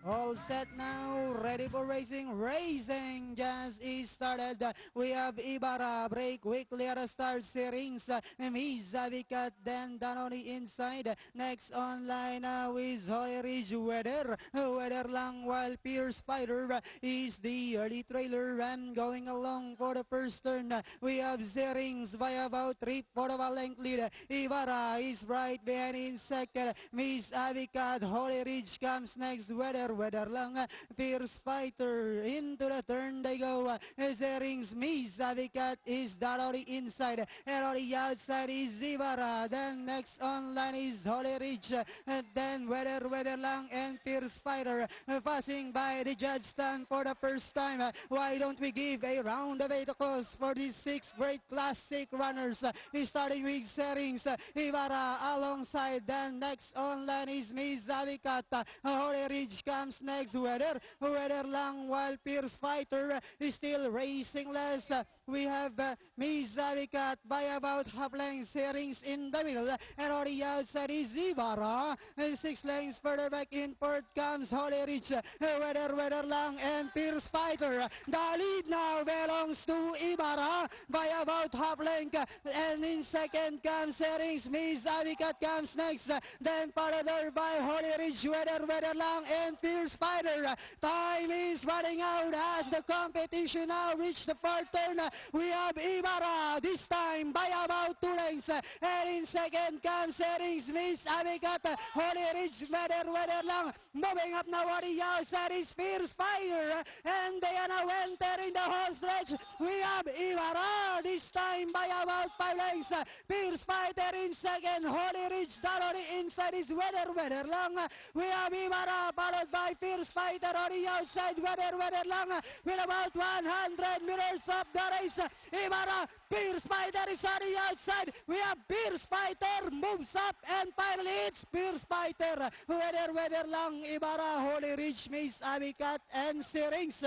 All set now, ready for racing. Racing just is started. We have Ibarra, break quickly at the start. Serings, Mizavikat, then Danoni inside. Next online is Holy Ridge Weather. Weather lang while Pierce Spider is the early trailer and going along for the first turn. We have Serings by about 3/4 of a length lead. Ibarra is right behind in second. Miss Avikat, Holy Ridge comes next. Weather lang. Fierce Fighter into the turn they go. Serings, Miss Avikat is Dalori inside. And on the outside is Ibarra. Then next online is Holy Ridge. Then Weather lang and Fierce Fighter passing by the judge stand for the first time. Why don't we give a round of applause for these 6 great classic runners? Starting with Serings, Ibarra alongside. Then next online is Miss Avikat. Holy Ridge comes next. Weather lang while Pierce Fighter is still racing less. We have Miss Avikat by about half length. Serings in the middle. And on the outside is Ibarra. 6 lengths further back in fourth comes Holy Ridge. Weather lang and Pierce Fighter. The lead now belongs to Ibarra by about half length. And in second comes Serings. Miss Avikat comes next. Then followed by Holy Ridge. Weather lang and Fierce Fighter. Time is running out as the competition now reached the fourth turn. We have Ibarra this time by about 2 lengths. And in second comes Serings. Miss Avikat. Holy Ridge. Weather lang. Moving up now on the outside is Fierce Fighter. And they are now entering the home stretch. We have Ibarra this time by about 5 lengths. Fierce Fighter in second. Holy Ridge down on the inside is Weather lang. We have Ibarra followed by Fierce Fighter on the outside. Weather lang with about 100 meters of the race. Ibarra, Fierce Fighter is on the outside. We have Fierce Fighter moves up and finally it's Fierce Fighter. Weather lang. Ibarra, Holy Ridge, Miss Avikat and Serings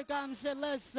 comes less.